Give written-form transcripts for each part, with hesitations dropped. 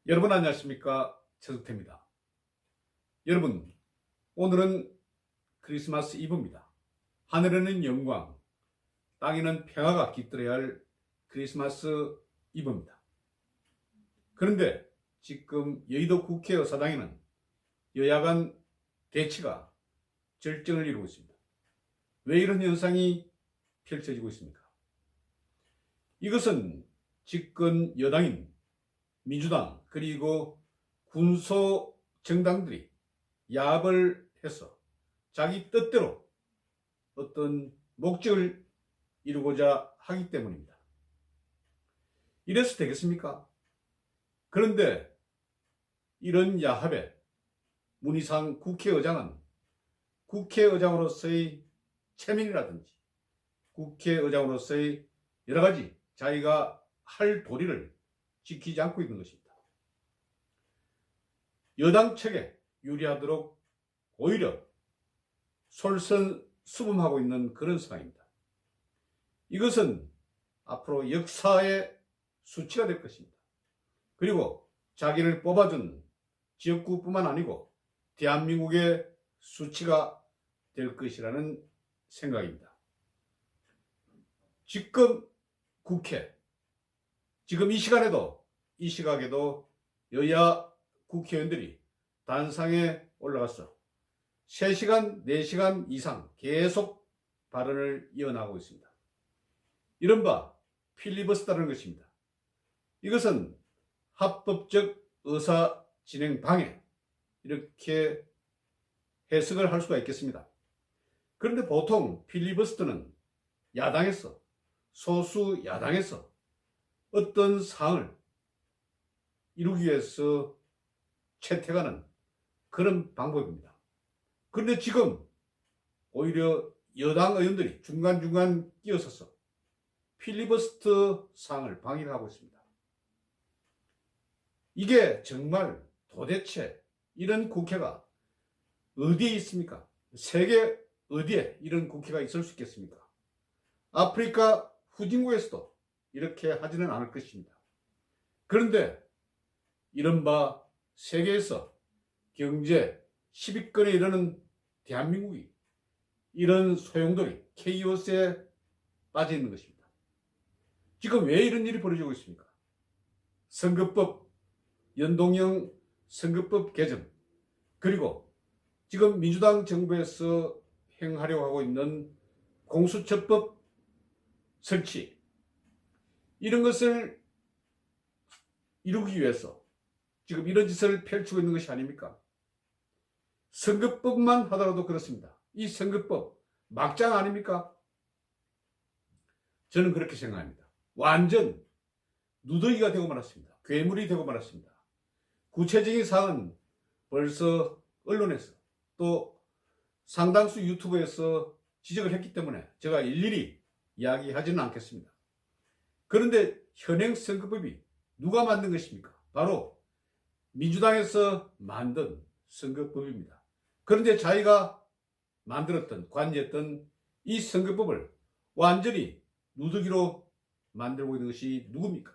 여러분 안녕하십니까? 최석태입니다. 여러분, 오늘은 크리스마스 이브입니다. 하늘에는 영광, 땅에는 평화가 깃들어야 할 크리스마스 이브입니다. 그런데 지금 여의도 국회의사당에는 여야 간 대치가 절정을 이루고 있습니다. 왜 이런 현상이 펼쳐지고 있습니까? 이것은 집권 여당인 민주당 그리고 군소 정당들이 야합을 해서 자기 뜻대로 어떤 목적을 이루고자 하기 때문입니다. 이래서 되겠습니까? 그런데 이런 야합에 문희상 국회의장은 국회의장으로서의 체면이라든지 국회의장으로서의 여러 가지 자기가 할 도리를 지키지 않고 있는 것입니다. 여당 측에 유리하도록 오히려 솔선수범하고 있는 그런 상황입니다. 이것은 앞으로 역사의 수치가 될 것입니다. 그리고 자기를 뽑아준 지역구뿐만 아니고 대한민국의 수치가 될 것이라는 생각입니다. 지금 국회, 지금 이 시각에도 여야 국회의원들이 단상에 올라가서 3시간, 4시간 이상 계속 발언을 이어나가고 있습니다. 이른바 필리버스터라는 것입니다. 이것은 합법적 의사 진행 방해, 이렇게 해석을 할 수가 있겠습니다. 그런데 보통 필리버스터는 야당에서, 소수 야당에서 어떤 사항을 이루기 위해서 채택하는 그런 방법입니다. 그런데 지금 오히려 여당 의원들이 중간중간 끼어서서 필리버스터 사항을 방해를 하고 있습니다. 이게 정말 도대체 이런 국회가 어디에 있습니까? 세계 어디에 이런 국회가 있을 수 있겠습니까? 아프리카 후진국에서도 이렇게 하지는 않을 것입니다. 그런데 이른바 세계에서 경제 10위권에 이르는 대한민국이 이런 소용돌이 케이오스에 빠져 있는 것입니다. 지금 왜 이런 일이 벌어지고 있습니까? 선거법, 연동형 선거법 개정, 그리고 지금 민주당 정부에서 행하려고 하고 있는 공수처법 설치, 이런 것을 이루기 위해서 지금 이런 짓을 펼치고 있는 것이 아닙니까? 선거법만 하더라도 그렇습니다. 이 선거법 막장 아닙니까? 저는 그렇게 생각합니다. 완전 누더기가 되고 말았습니다. 괴물이 되고 말았습니다. 구체적인 사항은 벌써 언론에서 또 상당수 유튜브에서 지적을 했기 때문에 제가 일일이 이야기하지는 않겠습니다. 그런데 현행 선거법이 누가 만든 것입니까? 바로 민주당에서 만든 선거법입니다. 그런데 자기가 만들었던, 관여했던 이 선거법을 완전히 누더기로 만들고 있는 것이 누굽니까?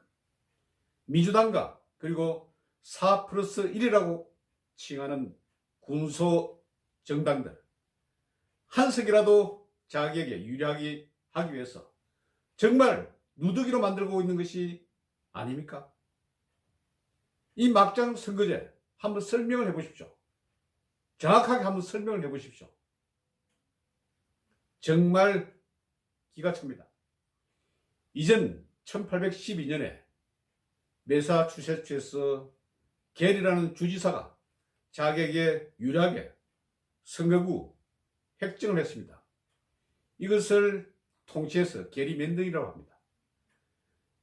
민주당과 그리고 4+1이라고 칭하는 군소 정당들, 한석이라도 자기에게 유리하게 하기 위해서 정말 누더기로 만들고 있는 것이 아닙니까? 이 막장 선거제 한번 설명을 해보십시오. 정확하게 한번 설명을 해보십시오. 정말 기가 찹니다. 이전 1812년에 매사추세츠에서 게리라는 주지사가 자기에게 유리하게 선거구 획정을 했습니다. 이것을 통치해서 게리맨딩이라고 합니다.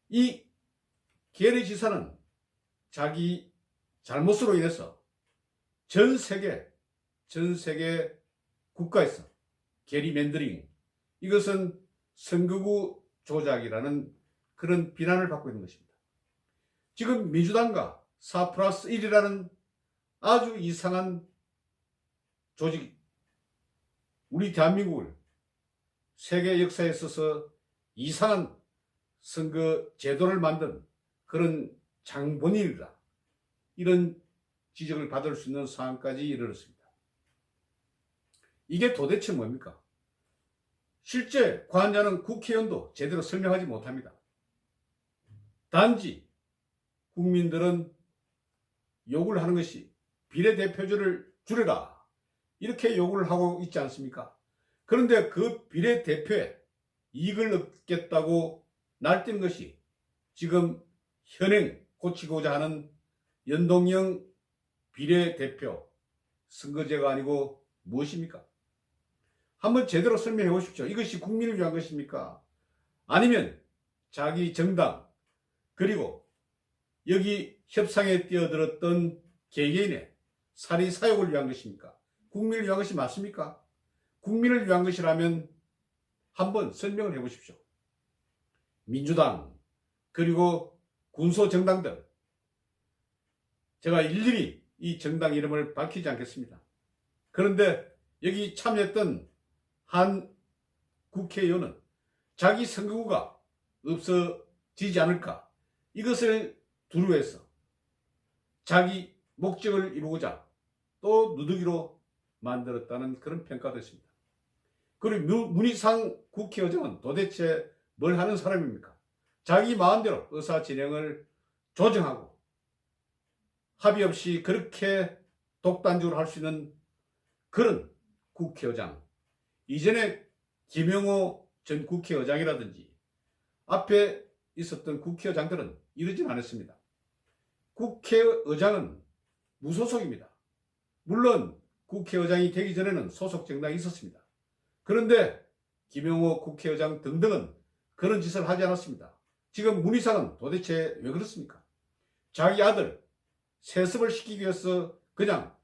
이 게리 지사는 자기 잘못으로 인해서 전 세계 국가에서 게리맨더링, 이것은 선거구 조작이라는 그런 비난을 받고 있는 것입니다. 지금 민주당과 4+1이라는 아주 이상한 조직, 우리 대한민국을 세계 역사에 있어서 이상한 선거 제도를 만든 그런 장본인이다, 이런 지적을 받을 수 있는 상황까지 이르렀습니다. 이게 도대체 뭡니까? 실제 관여하는 국회의원도 제대로 설명하지 못합니다. 단지 국민들은 요구를 하는 것이 비례대표제를 줄여라, 이렇게 요구를 하고 있지 않습니까? 그런데 그 비례대표에 이익을 얻겠다고 날뛰는 것이 지금 현행 고치고자 하는 연동형 비례대표 선거제가 아니고 무엇입니까? 한번 제대로 설명해 보십시오. 이것이 국민을 위한 것입니까? 아니면 자기 정당 그리고 여기 협상에 뛰어들었던 개개인의 사리 사욕을 위한 것입니까? 국민을 위한 것이 맞습니까? 국민을 위한 것이라면 한번 설명을 해 보십시오. 민주당 그리고 군소정당들, 제가 일일이 이 정당 이름을 밝히지 않겠습니다. 그런데 여기 참여했던 한 국회의원은 자기 선거구가 없어지지 않을까, 이것을 두려워해서 자기 목적을 이루고자 또 누더기로 만들었다는 그런 평가도 있습니다. 그리고 문희상 국회의장은 도대체 뭘 하는 사람입니까? 자기 마음대로 의사 진행을 조정하고 합의 없이 그렇게 독단적으로 할 수 있는 그런 국회의장, 이전에 김영호 전 국회의장이라든지 앞에 있었던 국회의장들은 이러진 않았습니다. 국회의장은 무소속입니다. 물론 국회의장이 되기 전에는 소속 정당이 있었습니다. 그런데 김영호 국회의장 등등은 그런 짓을 하지 않았습니다. 지금 문희상은 도대체 왜 그렇습니까? 자기 아들 세습을 시키기 위해서 그냥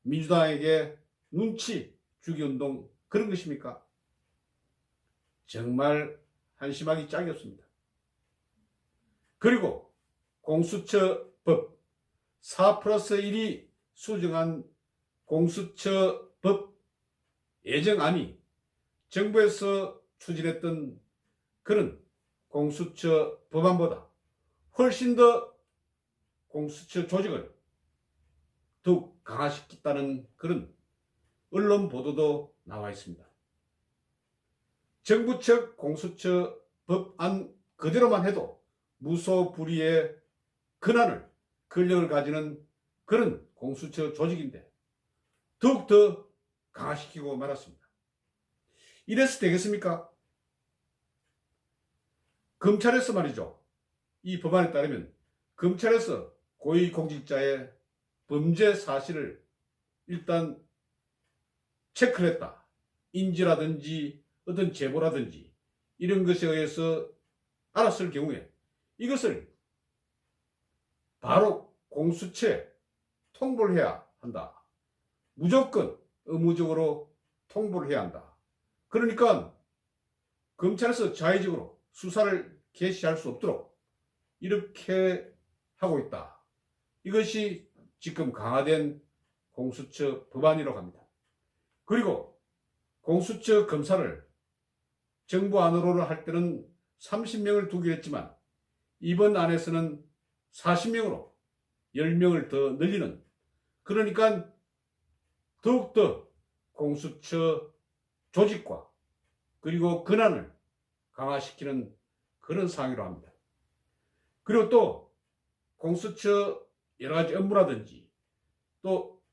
민주당에게 눈치 주기 운동, 그런 것입니까? 정말 한심하기 짝이 없습니다. 그리고 공수처법 4+1이 수정한 공수처법 예정안이 정부에서 추진했던 그런 공수처 법안보다 훨씬 더 공수처 조직을 더욱 강화시켰다는 그런 언론 보도도 나와 있습니다. 정부 측 공수처 법안 그대로만 해도 무소불위의 권한을, 권력을 가지는 그런 공수처 조직인데 더욱더 강화시키고 말았습니다. 이래서 되겠습니까? 검찰에서 말이죠, 이 법안에 따르면 검찰에서 고위공직자의 범죄 사실을 일단 체크를 했다, 인지라든지 어떤 제보라든지 이런 것에 의해서 알았을 경우에 이것을 바로 공수처에 통보를 해야 한다. 무조건 의무적으로 통보를 해야 한다. 그러니까 검찰에서 자의적으로 수사를 개시할 수 없도록 이렇게 하고 있다. 이것이 지금 강화된 공수처 법안이라고 합니다. 그리고 공수처 검사를 정부 안으로 할 때는 30명을 두기로 했지만 이번 안에서는 40명으로 10명을 더 늘리는, 그러니까 더욱더 공수처 조직과 그리고 권한을 강화시키는 그런 상황이라고 합니다. 그리고 또 공수처 여러 가지 업무라든지 또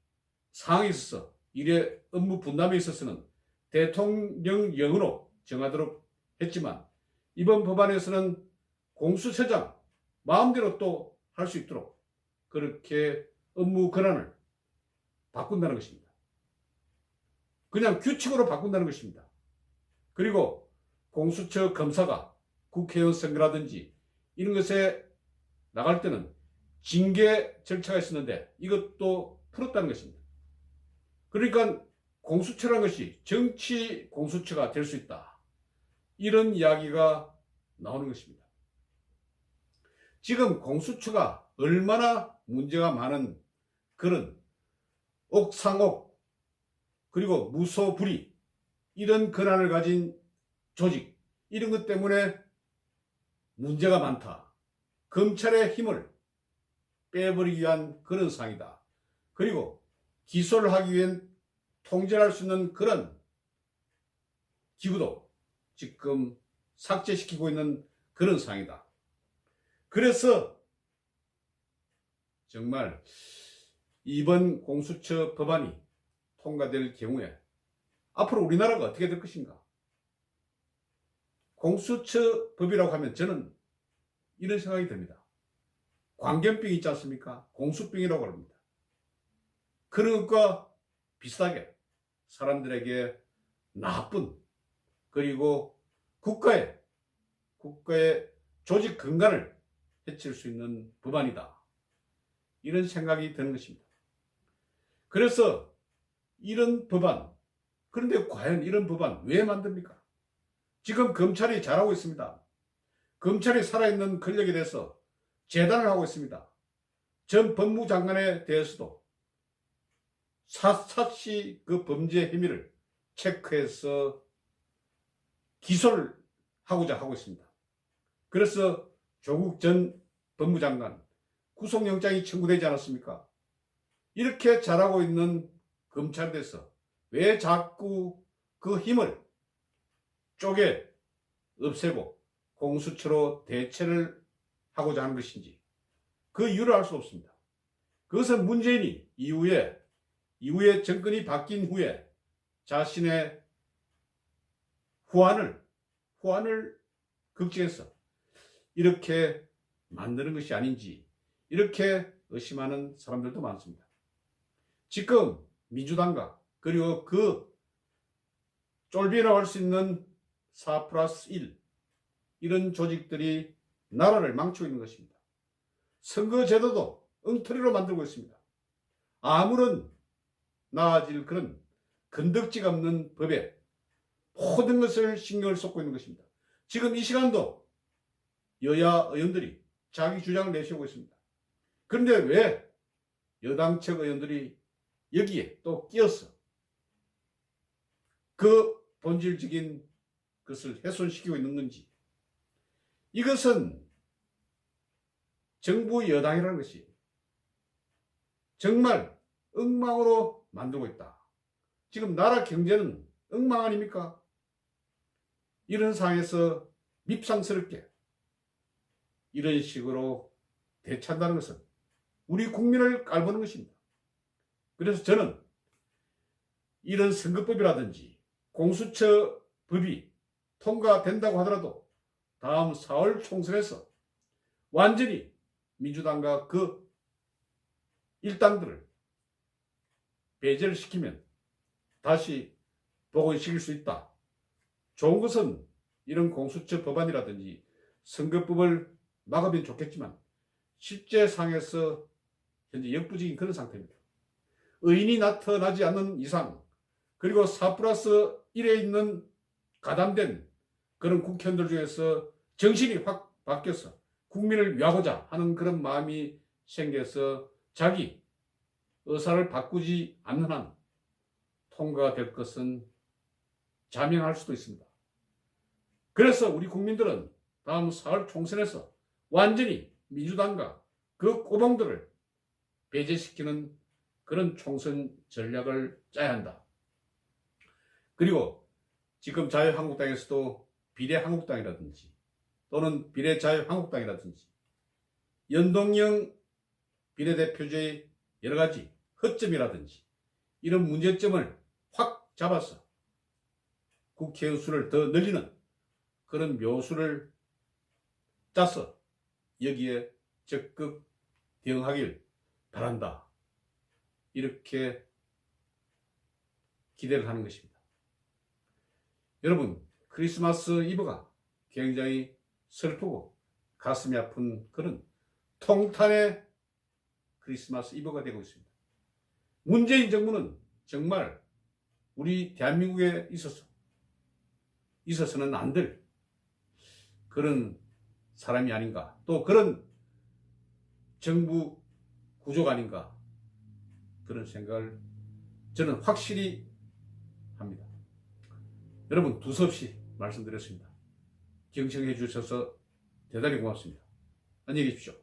상황에 있어서 일의 업무 분담에 있어서는 대통령령으로 정하도록 했지만 이번 법안에서는 공수처장 마음대로 또 할 수 있도록 그렇게 업무 권한을 바꾼다는 것입니다. 그냥 규칙으로 바꾼다는 것입니다. 그리고 공수처 검사가 국회의원 선거라든지 이런 것에 나갈 때는 징계 절차가 있었는데 이것도 풀었다는 것입니다. 그러니까 공수처라는 것이 정치 공수처가 될 수 있다, 이런 이야기가 나오는 것입니다. 지금 공수처가 얼마나 문제가 많은 그런 옥상옥 그리고 무소불위 이런 권한을 가진 조직, 이런 것 때문에 문제가 많다, 검찰의 힘을 빼버리기 위한 그런 상이다. 그리고 기소를 하기 위한 통제할 수 있는 그런 기구도 지금 삭제시키고 있는 그런 상이다. 그래서 정말 이번 공수처 법안이 통과될 경우에 앞으로 우리나라가 어떻게 될 것인가? 공수처 법이라고 하면 저는 이런 생각이 듭니다. 광견병 있지 않습니까? 공수병이라고 합니다. 그런 것과 비슷하게 사람들에게 나쁜, 그리고 국가의 조직 근간을 해칠 수 있는 법안이다. 이런 생각이 드는 것입니다. 그래서 이런 법안, 그런데 과연 이런 법안 왜 만듭니까? 지금 검찰이 잘하고 있습니다. 검찰이 살아있는 권력에 대해서 재단을 하고 있습니다. 전 법무장관에 대해서도 샅샅이 그 범죄 혐의를 체크해서 기소를 하고자 하고 있습니다. 그래서 조국 전 법무장관 구속영장이 청구되지 않았습니까? 이렇게 잘하고 있는 검찰에 대해서 왜 자꾸 그 힘을 쪼개 없애고 공수처로 대체를 하고자 하는 것인지 그 이유를 알 수 없습니다. 그것은 문재인이 이후에 정권이 바뀐 후에 자신의 후환을 걱정해서 이렇게 만드는 것이 아닌지 이렇게 의심하는 사람들도 많습니다. 지금 민주당과 그리고 그 쫄비라고 할 수 있는 4+1 이런 조직들이 나라를 망치고 있는 것입니다. 선거제도도 엉터리로 만들고 있습니다. 아무런 나아질 그런 건덕지가 없는 법에 모든 것을 신경을 쏟고 있는 것입니다. 지금 이 시간도 여야 의원들이 자기 주장을 내세우고 있습니다. 그런데 왜 여당 측 의원들이 여기에 또 끼어서 그 본질적인 것을 훼손시키고 있는 건지, 이것은 정부 여당이라는 것이 정말 엉망으로 만들고 있다. 지금 나라 경제는 엉망 아닙니까? 이런 상황에서 밉상스럽게 이런 식으로 대처한다는 것은 우리 국민을 깔보는 것입니다. 그래서 저는 이런 선거법이라든지 공수처 법이 통과된다고 하더라도 다음 4월 총선에서 완전히 민주당과 그 일당들을 배제를 시키면 다시 복원시킬 수 있다. 좋은 것은 이런 공수처 법안이라든지 선거법을 막으면 좋겠지만 실제 상에서 현재 역부족인 그런 상태입니다. 의인이 나타나지 않는 이상, 그리고 4+1에 있는 가담된 그런 국회의원들 중에서 정신이 확 바뀌어서 국민을 위하고자 하는 그런 마음이 생겨서 자기 의사를 바꾸지 않는 한 통과될 것은 자명할 수도 있습니다. 그래서 우리 국민들은 다음 4월 총선에서 완전히 민주당과 그 꼬봉들을 배제시키는 그런 총선 전략을 짜야 한다. 그리고 지금 자유한국당에서도 비례한국당이라든지 또는 비례자유한국당이라든지 연동형 비례대표제의 여러 가지 허점이라든지 이런 문제점을 확 잡아서 국회의 수를 더 늘리는 그런 묘수를 짜서 여기에 적극 대응하길 바란다. 이렇게 기대를 하는 것입니다. 여러분, 크리스마스 이브가 굉장히 슬프고 가슴이 아픈 그런 통탄의 크리스마스 이브가 되고 있습니다. 문재인 정부는 정말 우리 대한민국에 있어서는 안 될 그런 사람이 아닌가, 또 그런 정부 구조가 아닌가, 그런 생각을 저는 확실히 합니다. 여러분, 두서없이 말씀드렸습니다. 경청해 주셔서 대단히 고맙습니다. 안녕히 계십시오.